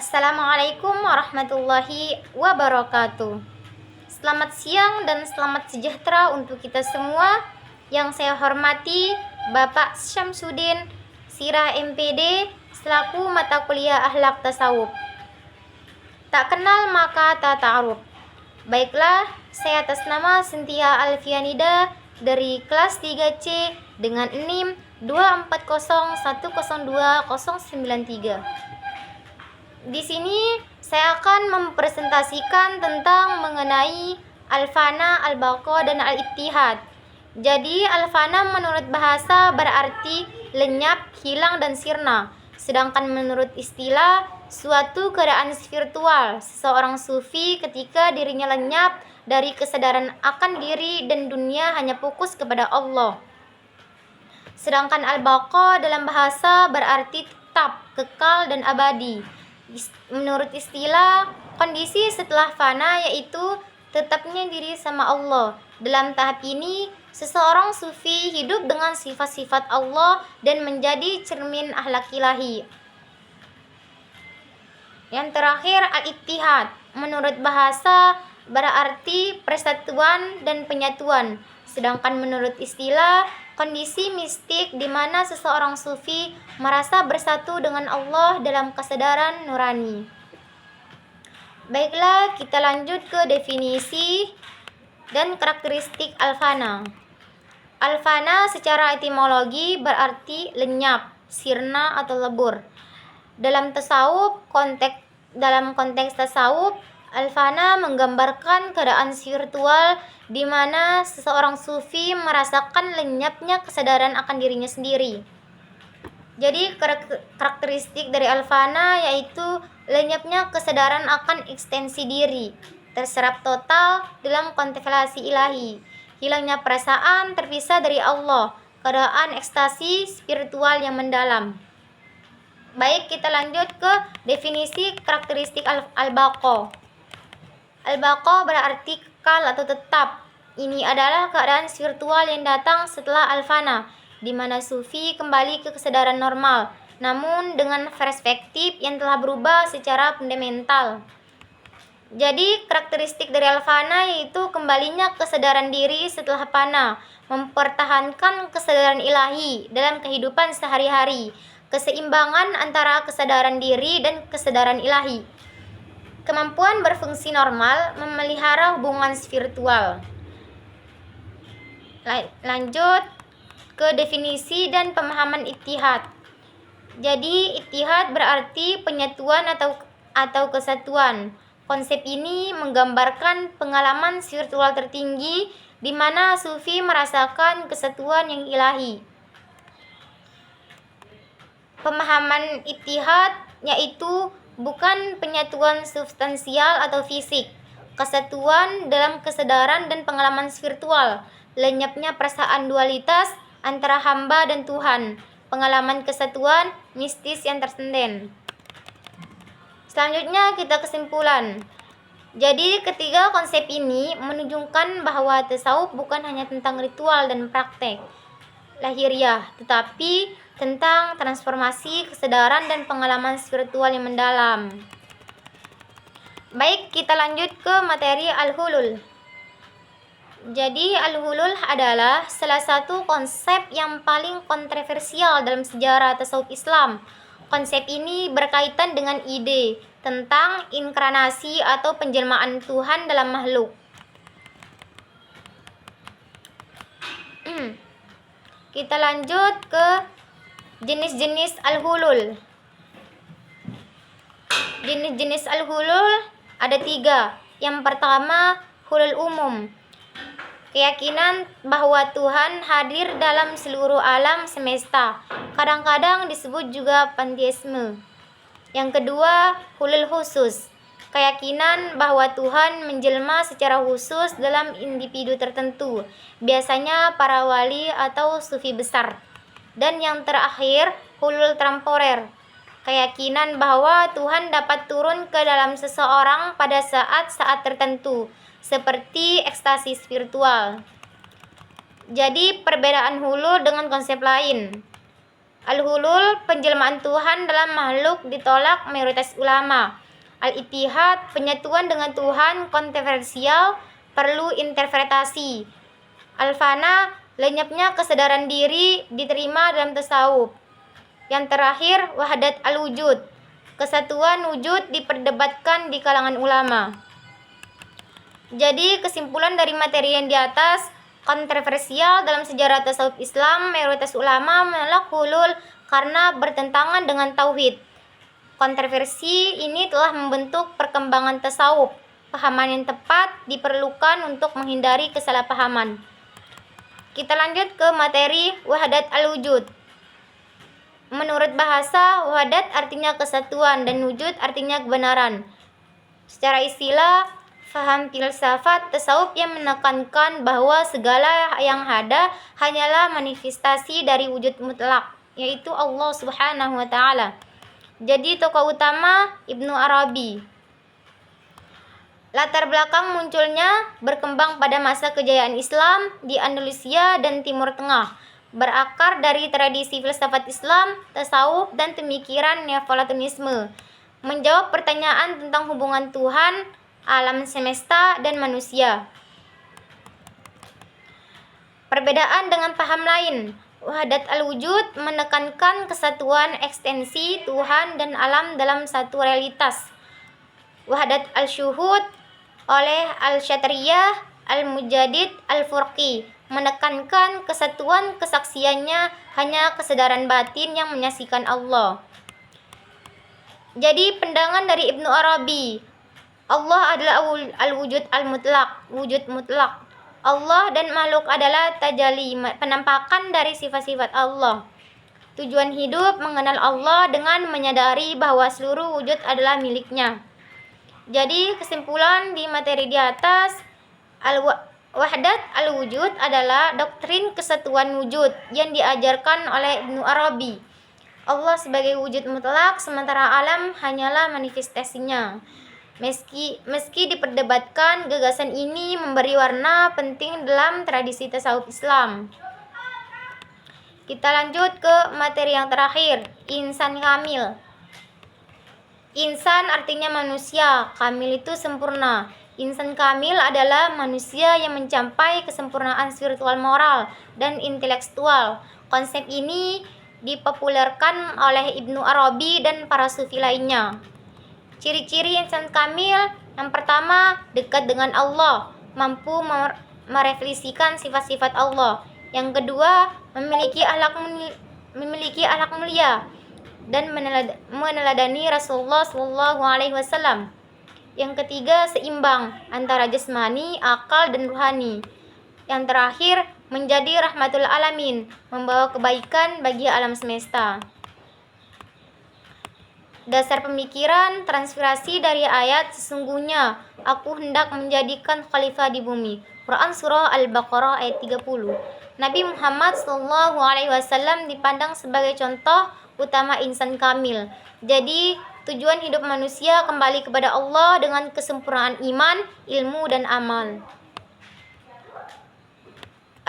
Assalamualaikum warahmatullahi wabarakatuh. Selamat siang dan selamat sejahtera untuk kita semua. Yang saya hormati Bapak Syamsuddin Sirah MPD selaku mata kuliah Akhlak Tasawuf. Tak kenal maka tak ta'aruf. Baiklah, saya atas nama Cynthia Alfianida dari kelas 3C dengan NIM 240102093. Di sini saya akan mempresentasikan tentang mengenai al-fana, al-baqa, dan al-ittihad. Jadi al-fana menurut bahasa berarti lenyap, hilang, dan sirna. Sedangkan menurut istilah, suatu keadaan spiritual seseorang sufi ketika dirinya lenyap dari kesadaran akan diri dan dunia hanya fokus kepada Allah. Sedangkan al-baqa dalam bahasa berarti tetap, kekal, dan abadi. Menurut istilah, kondisi setelah fana yaitu tetapnya diri sama Allah. Dalam tahap ini, seseorang sufi hidup dengan sifat-sifat Allah dan menjadi cermin akhlak ilahi. Yang terakhir, al-ittihad. Menurut bahasa berarti persatuan dan penyatuan. Sedangkan menurut istilah, kondisi mistik di mana seseorang sufi merasa bersatu dengan Allah dalam kesadaran nurani. Baiklah, kita lanjut ke definisi dan karakteristik al-fana. Al-fana secara etimologi berarti lenyap, sirna atau lebur. Dalam konteks tasawuf, al-fana menggambarkan keadaan spiritual di mana seseorang sufi merasakan lenyapnya kesadaran akan dirinya sendiri. Jadi karakteristik dari al-fana yaitu lenyapnya kesadaran akan ekstensi diri, terserap total dalam kontemplasi ilahi, hilangnya perasaan terpisah dari Allah, keadaan ekstasi spiritual yang mendalam. Baik, kita lanjut ke definisi karakteristik al-baqa. Al-baqa berarti kekal atau tetap. Ini adalah keadaan spiritual yang datang setelah al-fana, di mana sufi kembali ke kesadaran normal, namun dengan perspektif yang telah berubah secara fundamental. Jadi, karakteristik dari al-fana yaitu kembalinya kesadaran diri setelah fana, mempertahankan kesadaran ilahi dalam kehidupan sehari-hari, keseimbangan antara kesadaran diri dan kesadaran ilahi, kemampuan berfungsi normal, memelihara hubungan spiritual. Lanjut ke definisi dan pemahaman ittihad. Jadi ittihad berarti penyatuan atau kesatuan. Konsep ini menggambarkan pengalaman spiritual tertinggi di mana sufi merasakan kesatuan yang ilahi. Pemahaman ittihad yaitu bukan penyatuan substansial atau fisik, kesatuan dalam kesadaran dan pengalaman spiritual, lenyapnya perasaan dualitas antara hamba dan Tuhan, pengalaman kesatuan mistis yang transenden. Selanjutnya kita kesimpulan. Jadi ketiga konsep ini menunjukkan bahwa tasawuf bukan hanya tentang ritual dan praktek lahiriah, tetapi tentang transformasi kesadaran dan pengalaman spiritual yang mendalam. Baik, kita lanjut ke materi al-hulul. Jadi al-hulul adalah salah satu konsep yang paling kontroversial dalam sejarah tasawuf Islam. Konsep ini berkaitan dengan ide tentang inkarnasi atau penjelmaan Tuhan dalam makhluk. Kita lanjut ke jenis-jenis al-hulul. Jenis-jenis al-hulul ada 3. Yang pertama, hulul umum. Keyakinan bahwa Tuhan hadir dalam seluruh alam semesta. Kadang-kadang disebut juga panteisme. Yang kedua, hulul khusus. Keyakinan bahwa Tuhan menjelma secara khusus dalam individu tertentu, biasanya para wali atau sufi besar. Dan yang terakhir, hulul temporer. Keyakinan bahwa Tuhan dapat turun ke dalam seseorang pada saat-saat tertentu, seperti ekstasi spiritual. Jadi perbedaan hulul dengan konsep lain. Al-hulul, penjelmaan Tuhan dalam makhluk, ditolak mayoritas ulama. Al-ittihad, penyatuan dengan Tuhan, kontroversial, perlu interpretasi. Al-fana, lenyapnya kesadaran diri, diterima dalam tasawuf. Yang terakhir, wahdat al-wujud, kesatuan wujud diperdebatkan di kalangan ulama. Jadi kesimpulan dari materi yang di atas, kontroversial dalam sejarah tasawuf Islam, mayoritas ulama menolak hulul karena bertentangan dengan tauhid. Kontroversi ini telah membentuk perkembangan tasawuf. Pahaman yang tepat diperlukan untuk menghindari kesalahpahaman. Kita lanjut ke materi wahdat al-wujud. Menurut bahasa, wahdat artinya kesatuan dan wujud artinya kebenaran. Secara istilah, faham filsafat tasawuf yang menekankan bahwa segala yang ada hanyalah manifestasi dari wujud mutlak, yaitu Allah Subhanahu wa taala. Jadi tokoh utama Ibnu Arabi. Latar belakang munculnya berkembang pada masa kejayaan Islam di Andalusia dan Timur Tengah, berakar dari tradisi filsafat Islam, tasawuf, dan pemikiran neoplatonisme, menjawab pertanyaan tentang hubungan Tuhan, alam semesta, dan manusia. Perbedaan dengan paham lain, wahdat al-wujud menekankan kesatuan ekstensi Tuhan dan alam dalam satu realitas. Wahdat al-syuhud oleh al-Syatriyah, al-Mujadid, al-Furqi menekankan kesatuan kesaksiannya hanya kesadaran batin yang menyaksikan Allah. Jadi pandangan dari Ibnu Arabi, Allah adalah al-wujud al-mutlak, wujud mutlak. Allah dan makhluk adalah tajalli, penampakan dari sifat-sifat Allah. Tujuan hidup mengenal Allah dengan menyadari bahwa seluruh wujud adalah miliknya. Jadi kesimpulan di materi di atas, wahdat al-wujud adalah doktrin kesatuan wujud yang diajarkan oleh Ibnu Arabi. Allah sebagai wujud mutlak, sementara alam hanyalah manifestasinya. Meski diperdebatkan, gagasan ini memberi warna penting dalam tradisi tasawuf Islam. Kita lanjut ke materi yang terakhir, insan kamil. Insan artinya manusia, kamil itu sempurna. Insan kamil adalah manusia yang mencapai kesempurnaan spiritual, moral, dan intelektual. Konsep ini dipopulerkan oleh Ibnu Arabi dan para sufi lainnya. Ciri-ciri insan kamil, yang pertama, dekat dengan Allah, mampu merefleksikan sifat-sifat Allah. Yang kedua, memiliki akhlak mulia dan meneladani Rasulullah SAW. Yang ketiga, seimbang antara jasmani, akal, dan ruhani. Yang terakhir, menjadi rahmatul alamin, membawa kebaikan bagi alam semesta. Dasar pemikiran transpirasi dari ayat sesungguhnya aku hendak menjadikan khalifah di bumi. Quran surah Al-Baqarah ayat 30. Nabi Muhammad SAW dipandang sebagai contoh utama insan kamil. Jadi tujuan hidup manusia kembali kepada Allah dengan kesempurnaan iman, ilmu, dan amal.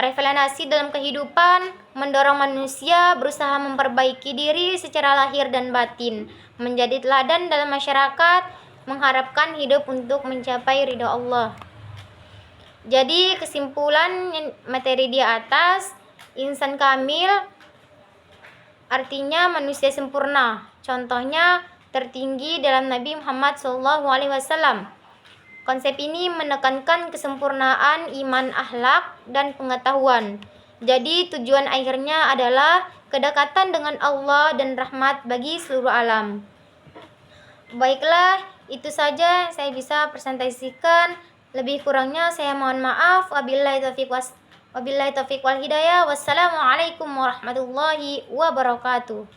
Relevansi dalam kehidupan mendorong manusia berusaha memperbaiki diri secara lahir dan batin, menjadi teladan dalam masyarakat, mengharapkan hidup untuk mencapai ridho Allah. Jadi kesimpulan materi di atas, insan kamil artinya manusia sempurna. Contohnya tertinggi dalam Nabi Muhammad SAW. Konsep ini menekankan kesempurnaan iman, akhlak, dan pengetahuan. Jadi tujuan akhirnya adalah kedekatan dengan Allah dan rahmat bagi seluruh alam. Baiklah, itu saja saya bisa presentasikan. Lebih kurangnya saya mohon maaf. Wabillahi taufiq wal hidayah. Wassalamualaikum warahmatullahi wabarakatuh.